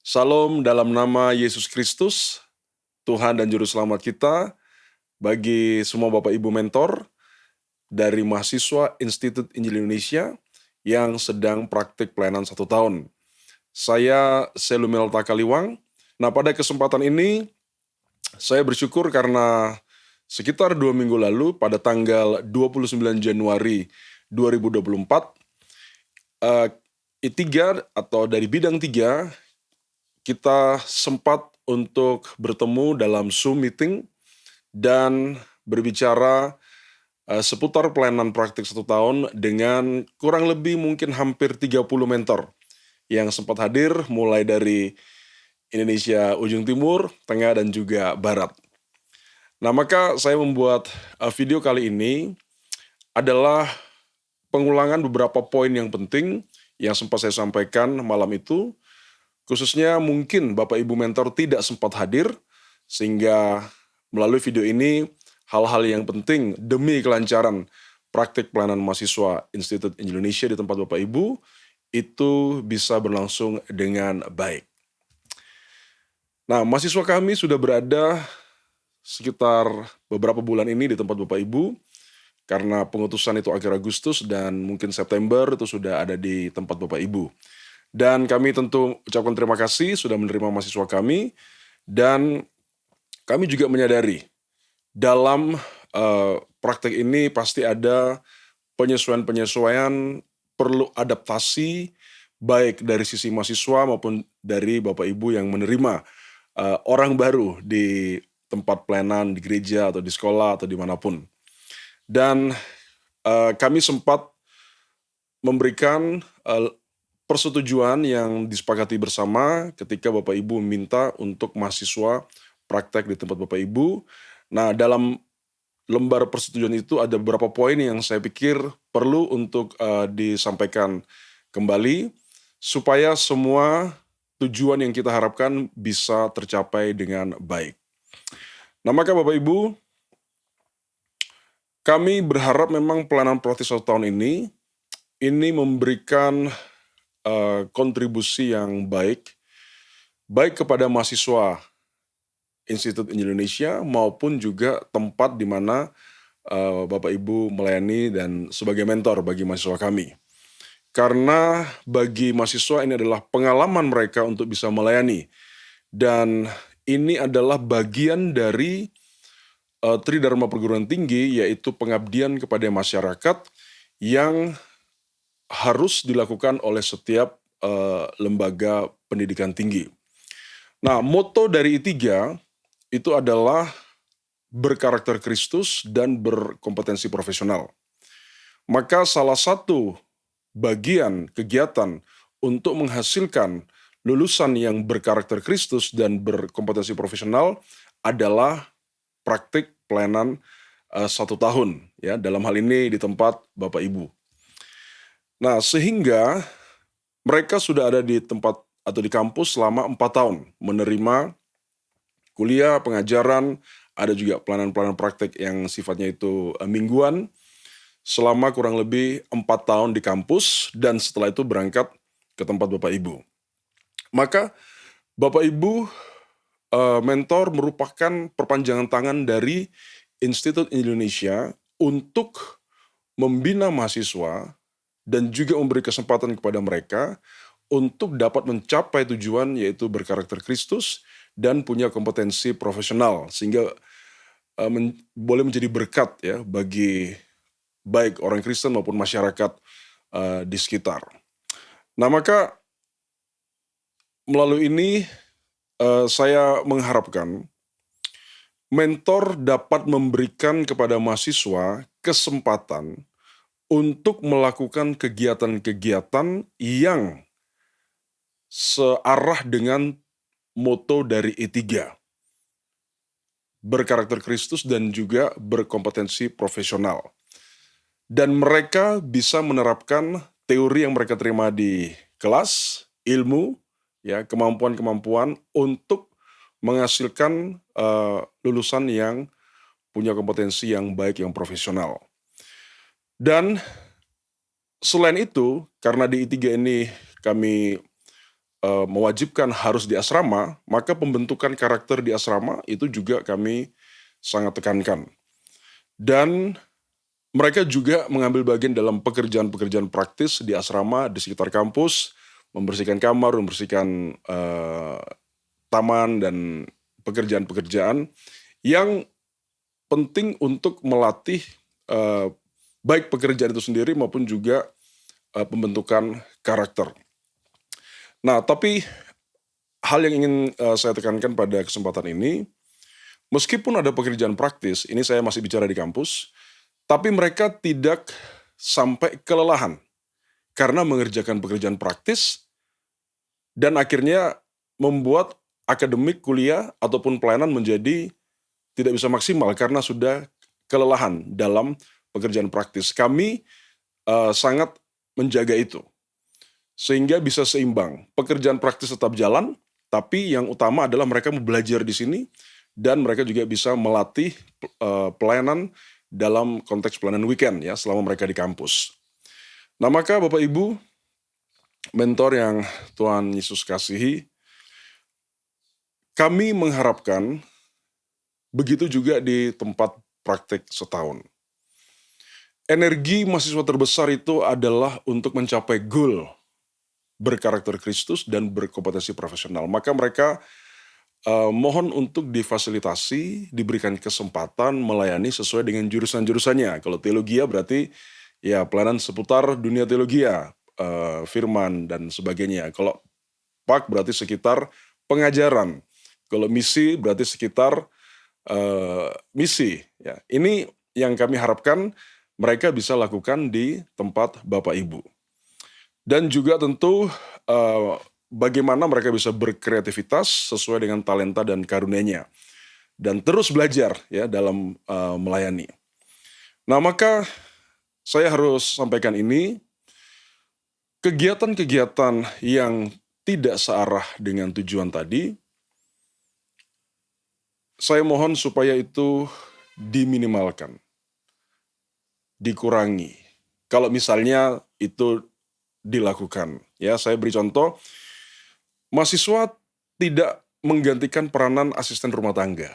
Salam dalam nama Yesus Kristus, Tuhan dan Juru Selamat kita, bagi semua Bapak Ibu mentor dari mahasiswa Institut Injil Indonesia yang sedang praktik pelayanan 1 tahun. Saya Selumel Takaliwang. Nah, pada kesempatan ini saya bersyukur karena sekitar 2 minggu lalu pada tanggal 29 Januari 2024, I3 atau dari bidang 3 kita sempat untuk bertemu dalam Zoom meeting dan berbicara seputar pelayanan praktik 1 tahun dengan kurang lebih mungkin hampir 30 mentor yang sempat hadir mulai dari Indonesia ujung timur, tengah, dan juga barat. Nah, maka saya membuat video kali ini adalah pengulangan beberapa poin yang penting yang sempat saya sampaikan malam itu. Khususnya mungkin Bapak Ibu mentor tidak sempat hadir, sehingga melalui video ini hal-hal yang penting demi kelancaran praktik pelayanan mahasiswa Institut Injil Indonesia di tempat Bapak Ibu itu bisa berlangsung dengan baik. Nah, mahasiswa kami sudah berada sekitar beberapa bulan ini di tempat Bapak Ibu, karena pengutusan itu akhir Agustus dan mungkin September itu sudah ada di tempat Bapak Ibu. Dan kami tentu ucapkan terima kasih sudah menerima mahasiswa kami, dan kami juga menyadari dalam praktek ini pasti ada penyesuaian-penyesuaian, perlu adaptasi baik dari sisi mahasiswa maupun dari Bapak Ibu yang menerima orang baru di tempat pelayanan, di gereja atau di sekolah atau dimanapun. Dan kami sempat memberikan persetujuan yang disepakati bersama ketika Bapak Ibu meminta untuk mahasiswa praktek di tempat Bapak Ibu. Nah, dalam lembar persetujuan itu ada beberapa poin yang saya pikir perlu untuk disampaikan kembali supaya semua tujuan yang kita harapkan bisa tercapai dengan baik. Nah, maka Bapak Ibu, kami berharap memang pelayanan praktik 1 tahun ini memberikan kontribusi yang baik kepada mahasiswa Institut Injil Indonesia maupun juga tempat di mana Bapak Ibu melayani dan sebagai mentor bagi mahasiswa kami. Karena bagi mahasiswa ini adalah pengalaman mereka untuk bisa melayani, dan ini adalah bagian dari Tridharma Perguruan Tinggi, yaitu pengabdian kepada masyarakat yang harus dilakukan oleh setiap lembaga pendidikan tinggi. Nah, moto dari I3 itu adalah berkarakter Kristus dan berkompetensi profesional. Maka salah satu bagian kegiatan untuk menghasilkan lulusan yang berkarakter Kristus dan berkompetensi profesional adalah praktik pelayanan 1 tahun, ya, dalam hal ini di tempat Bapak Ibu. Nah, sehingga mereka sudah ada di tempat atau di kampus selama 4 tahun, menerima kuliah, pengajaran, ada juga pelayanan-pelayanan praktek yang sifatnya itu mingguan, selama kurang lebih 4 tahun di kampus, dan setelah itu berangkat ke tempat Bapak Ibu. Maka Bapak Ibu mentor merupakan perpanjangan tangan dari Institut Indonesia untuk membina mahasiswa dan juga memberi kesempatan kepada mereka untuk dapat mencapai tujuan, yaitu berkarakter Kristus dan punya kompetensi profesional, sehingga boleh menjadi berkat, ya, bagi baik orang Kristen maupun masyarakat di sekitar. Nah, maka melalui ini saya mengharapkan mentor dapat memberikan kepada mahasiswa kesempatan untuk melakukan kegiatan-kegiatan yang searah dengan moto dari I3, berkarakter Kristus dan juga berkompetensi profesional. Dan mereka bisa menerapkan teori yang mereka terima di kelas, ilmu, ya, kemampuan-kemampuan untuk menghasilkan lulusan yang punya kompetensi yang baik, yang profesional. Dan selain itu, karena di I3 ini kami mewajibkan harus di asrama, maka pembentukan karakter di asrama itu juga kami sangat tekankan. Dan mereka juga mengambil bagian dalam pekerjaan-pekerjaan praktis di asrama, di sekitar kampus, membersihkan kamar, membersihkan taman, dan pekerjaan-pekerjaan yang penting untuk melatih baik pekerjaan itu sendiri maupun juga pembentukan karakter. Nah, tapi hal yang ingin saya tekankan pada kesempatan ini, meskipun ada pekerjaan praktis, ini saya masih bicara di kampus, tapi mereka tidak sampai kelelahan karena mengerjakan pekerjaan praktis dan akhirnya membuat akademik kuliah ataupun pelayanan menjadi tidak bisa maksimal karena sudah kelelahan dalam pekerjaan praktis. Kami sangat menjaga itu sehingga bisa seimbang. Pekerjaan praktis tetap jalan, tapi yang utama adalah mereka mau belajar di sini dan mereka juga bisa melatih pelayanan dalam konteks pelayanan weekend ya selama mereka di kampus. Nah, maka Bapak Ibu, mentor yang Tuhan Yesus kasihi, kami mengharapkan begitu juga di tempat praktik setahun. Energi mahasiswa terbesar itu adalah untuk mencapai goal berkarakter Kristus dan berkompetensi profesional. Maka mereka mohon untuk difasilitasi, diberikan kesempatan melayani sesuai dengan jurusan-jurusannya. Kalau teologia berarti ya pelayanan seputar dunia teologia, firman dan sebagainya. Kalau PAK berarti sekitar pengajaran. Kalau misi berarti sekitar misi. Ya, ini yang kami harapkan mereka bisa lakukan di tempat Bapak Ibu. Dan juga tentu bagaimana mereka bisa berkreativitas sesuai dengan talenta dan karunia-Nya. Dan terus belajar ya dalam melayani. Nah, maka saya harus sampaikan ini, kegiatan-kegiatan yang tidak searah dengan tujuan tadi, saya mohon supaya itu diminimalkan, dikurangi. Kalau misalnya itu dilakukan. Ya, saya beri contoh, mahasiswa tidak menggantikan peranan asisten rumah tangga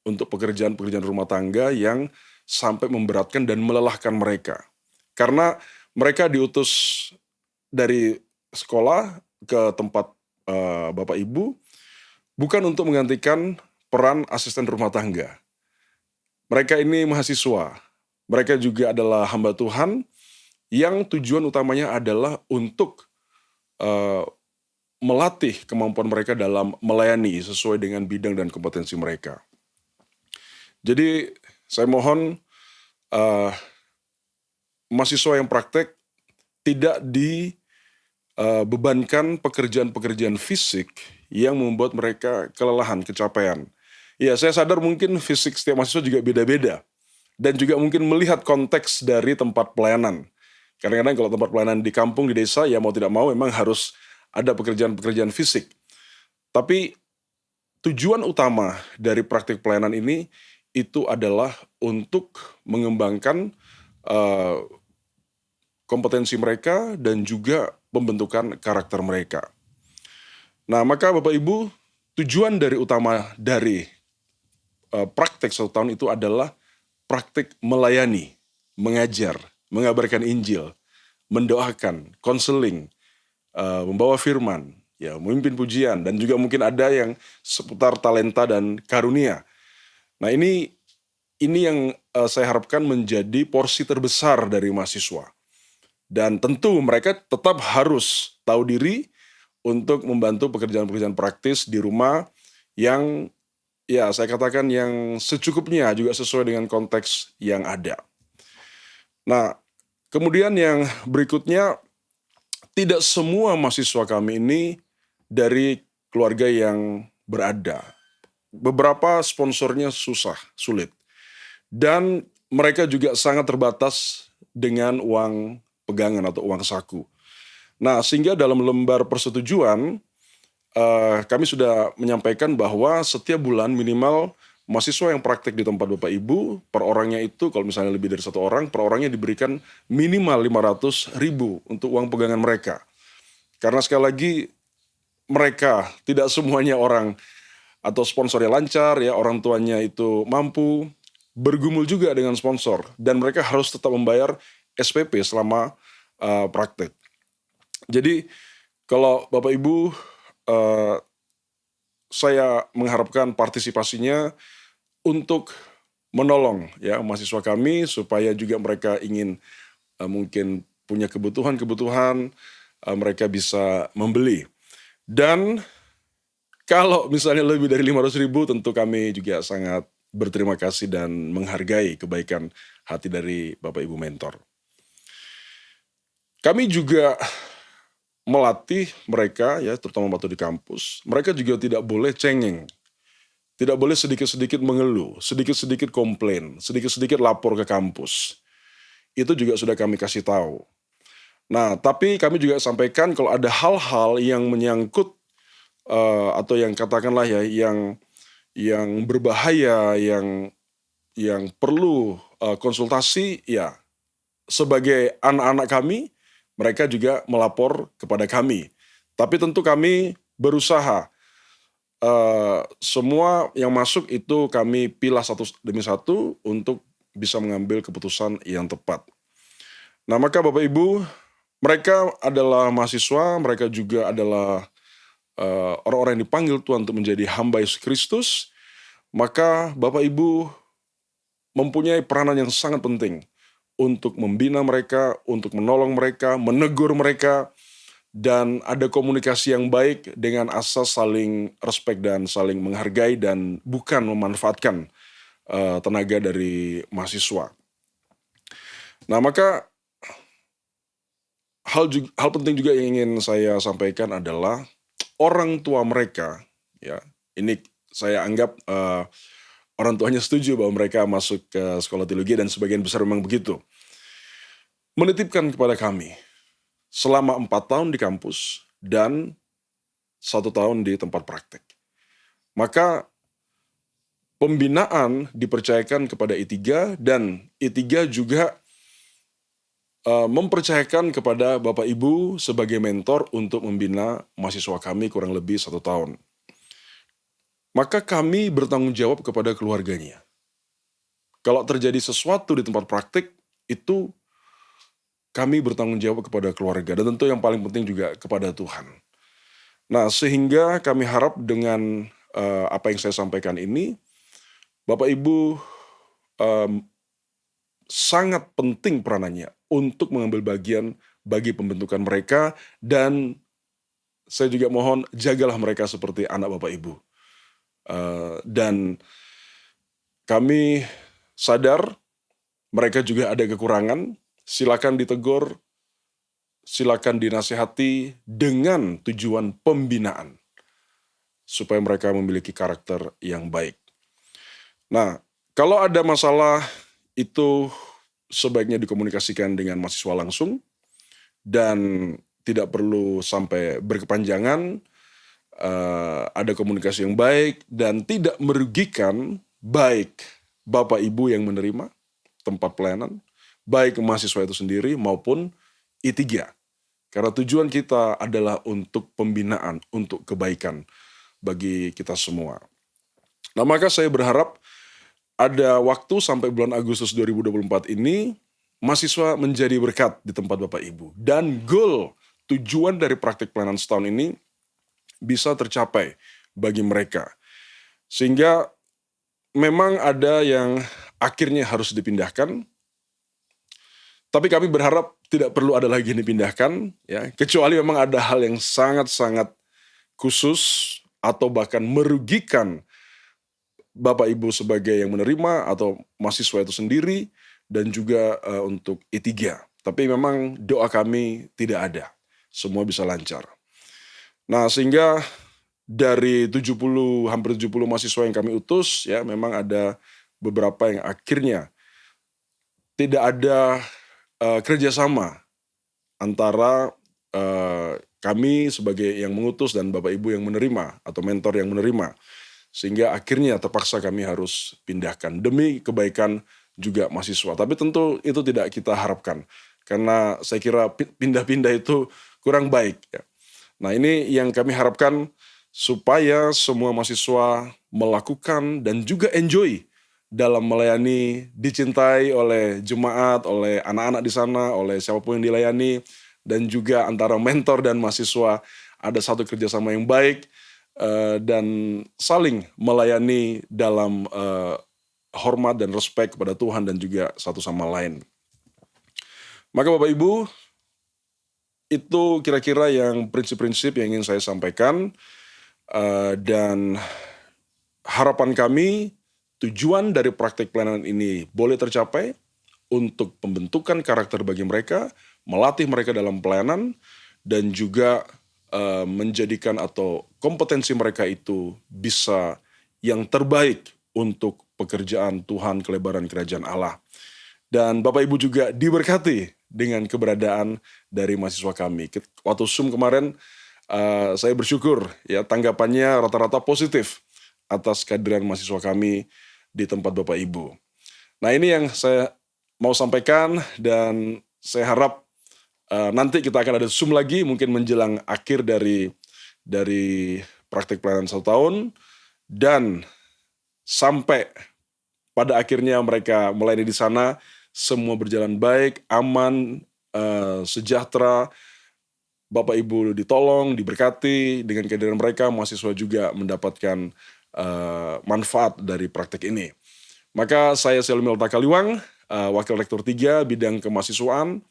untuk pekerjaan-pekerjaan rumah tangga yang sampai memberatkan dan melelahkan mereka. Karena mereka diutus dari sekolah ke tempat Bapak Ibu bukan untuk menggantikan peran asisten rumah tangga. Mereka ini mahasiswa. Mereka juga adalah hamba Tuhan yang tujuan utamanya adalah untuk melatih kemampuan mereka dalam melayani sesuai dengan bidang dan kompetensi mereka. Jadi saya mohon mahasiswa yang praktek tidak dibebankan pekerjaan-pekerjaan fisik yang membuat mereka kelelahan, kecapean. Ya, saya sadar mungkin fisik setiap mahasiswa juga beda-beda. Dan juga mungkin melihat konteks dari tempat pelayanan. Kadang-kadang kalau tempat pelayanan di kampung, di desa, ya mau tidak mau memang harus ada pekerjaan-pekerjaan fisik. Tapi tujuan utama dari praktik pelayanan ini itu adalah untuk mengembangkan kompetensi mereka dan juga pembentukan karakter mereka. Nah, maka Bapak Ibu, tujuan dari utama dari praktik 1 tahun itu adalah praktik melayani, mengajar, mengabarkan Injil, mendoakan, konseling, membawa firman, ya, memimpin pujian, dan juga mungkin ada yang seputar talenta dan karunia. Nah, ini yang saya harapkan menjadi porsi terbesar dari mahasiswa. Dan tentu mereka tetap harus tahu diri untuk membantu pekerjaan-pekerjaan praktis di rumah yang ya saya katakan yang secukupnya juga sesuai dengan konteks yang ada. Nah, kemudian yang berikutnya, tidak semua mahasiswa kami ini dari keluarga yang berada. Beberapa sponsornya sulit. Dan mereka juga sangat terbatas dengan uang pegangan atau uang saku. Nah, sehingga dalam lembar persetujuan, kami sudah menyampaikan bahwa setiap bulan minimal mahasiswa yang praktek di tempat Bapak Ibu, per orangnya itu kalau misalnya lebih dari 1 orang, per orangnya diberikan minimal 500.000 untuk uang pegangan mereka. Karena sekali lagi mereka tidak semuanya orang atau sponsornya lancar ya, orang tuanya itu mampu, bergumul juga dengan sponsor dan mereka harus tetap membayar SPP selama praktek. Jadi kalau Bapak Ibu, eh, saya mengharapkan partisipasinya untuk menolong ya mahasiswa kami supaya juga mereka ingin mungkin punya kebutuhan-kebutuhan, mereka bisa membeli. Dan kalau misalnya lebih dari 500.000 tentu kami juga sangat berterima kasih dan menghargai kebaikan hati dari Bapak Ibu mentor. Kami juga melatih mereka ya, terutama waktu di kampus, mereka juga tidak boleh cengeng. Tidak boleh sedikit-sedikit mengeluh, sedikit-sedikit komplain, sedikit-sedikit lapor ke kampus. Itu juga sudah kami kasih tahu. Nah, tapi kami juga sampaikan kalau ada hal-hal yang menyangkut atau yang katakanlah ya yang berbahaya, yang perlu konsultasi ya, sebagai anak-anak kami mereka juga melapor kepada kami. Tapi tentu kami berusaha semua yang masuk itu kami pilah satu demi satu untuk bisa mengambil keputusan yang tepat. Nah, maka Bapak Ibu, mereka adalah mahasiswa, mereka juga adalah orang-orang yang dipanggil Tuhan untuk menjadi hamba Yesus Kristus, maka Bapak Ibu mempunyai peranan yang sangat penting untuk membina mereka, untuk menolong mereka, menegur mereka, dan ada komunikasi yang baik dengan asas saling respect dan saling menghargai dan bukan memanfaatkan tenaga dari mahasiswa. Nah, maka hal penting juga yang ingin saya sampaikan adalah orang tua mereka, ya, ini saya anggap orang tuanya setuju bahwa mereka masuk ke sekolah teologi dan sebagian besar memang begitu. Menitipkan kepada kami selama 4 tahun di kampus dan 1 tahun di tempat praktek. Maka pembinaan dipercayakan kepada I3 dan I3 juga mempercayakan kepada Bapak Ibu sebagai mentor untuk membina mahasiswa kami kurang lebih 1 tahun. Maka kami bertanggung jawab kepada keluarganya. Kalau terjadi sesuatu di tempat praktik, itu kami bertanggung jawab kepada keluarga dan tentu yang paling penting juga kepada Tuhan. Nah, sehingga kami harap dengan apa yang saya sampaikan ini, Bapak Ibu sangat penting peranannya untuk mengambil bagian bagi pembentukan mereka dan saya juga mohon jagalah mereka seperti anak Bapak Ibu. Dan kami sadar mereka juga ada kekurangan, silakan ditegur, silakan dinasihati dengan tujuan pembinaan supaya mereka memiliki karakter yang baik. Nah, kalau ada masalah itu sebaiknya dikomunikasikan dengan mahasiswa langsung dan tidak perlu sampai berkepanjangan, ada komunikasi yang baik dan tidak merugikan baik Bapak Ibu yang menerima tempat pelayanan, baik mahasiswa itu sendiri maupun I3. Karena tujuan kita adalah untuk pembinaan, untuk kebaikan bagi kita semua. Nah, maka saya berharap ada waktu sampai bulan Agustus 2024 ini, mahasiswa menjadi berkat di tempat Bapak Ibu. Dan goal, tujuan dari praktik pelayanan setahun ini bisa tercapai bagi mereka. Sehingga memang ada yang akhirnya harus dipindahkan, tapi kami berharap tidak perlu ada lagi yang dipindahkan, ya, kecuali memang ada hal yang sangat-sangat khusus atau bahkan merugikan Bapak Ibu sebagai yang menerima atau mahasiswa itu sendiri dan juga untuk I3. Tapi memang doa kami tidak ada, semua bisa lancar. Nah, sehingga dari hampir 70 mahasiswa yang kami utus, ya memang ada beberapa yang akhirnya tidak ada kerjasama antara kami sebagai yang mengutus dan Bapak Ibu yang menerima atau mentor yang menerima. Sehingga akhirnya terpaksa kami harus pindahkan demi kebaikan juga mahasiswa. Tapi tentu itu tidak kita harapkan. Karena saya kira pindah-pindah itu kurang baik. Ya. Nah, ini yang kami harapkan supaya semua mahasiswa melakukan dan juga enjoy dalam melayani, dicintai oleh jemaat, oleh anak-anak di sana, oleh siapapun yang dilayani, dan juga antara mentor dan mahasiswa ada satu kerjasama yang baik, dan saling melayani dalam hormat dan respek kepada Tuhan dan juga satu sama lain. Maka Bapak Ibu, itu kira-kira yang prinsip-prinsip yang ingin saya sampaikan, dan harapan kami tujuan dari praktek pelayanan ini boleh tercapai untuk pembentukan karakter bagi mereka, melatih mereka dalam pelayanan, dan juga menjadikan atau kompetensi mereka itu bisa yang terbaik untuk pekerjaan Tuhan, kelebaran kerajaan Allah. Dan Bapak Ibu juga diberkati dengan keberadaan dari mahasiswa kami. Waktu Zoom kemarin, saya bersyukur ya tanggapannya rata-rata positif atas kehadiran mahasiswa kami di tempat Bapak Ibu. Nah, ini yang saya mau sampaikan, dan saya harap nanti kita akan ada Zoom lagi mungkin menjelang akhir dari praktek pelayanan 1 tahun, dan sampai pada akhirnya mereka melayani di sana, semua berjalan baik, aman, sejahtera, Bapak Ibu ditolong, diberkati dengan kehadiran mereka, mahasiswa juga mendapatkan manfaat dari praktek ini. Maka saya Selumil Takaliwang, Wakil Rektor 3 Bidang Kemahasiswaan,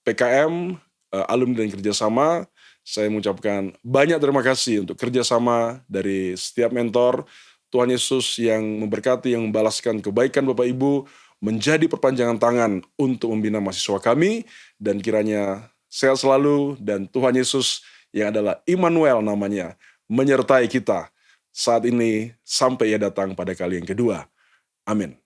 PKM, Alumni dan Kerjasama. Saya mengucapkan banyak terima kasih untuk kerjasama dari setiap mentor. Tuhan Yesus yang memberkati, yang membalaskan kebaikan Bapak Ibu, menjadi perpanjangan tangan untuk membina mahasiswa kami, dan kiranya sehat selalu, dan Tuhan Yesus yang adalah Immanuel namanya, menyertai kita saat ini sampai Ia datang pada kali yang kedua. Amin.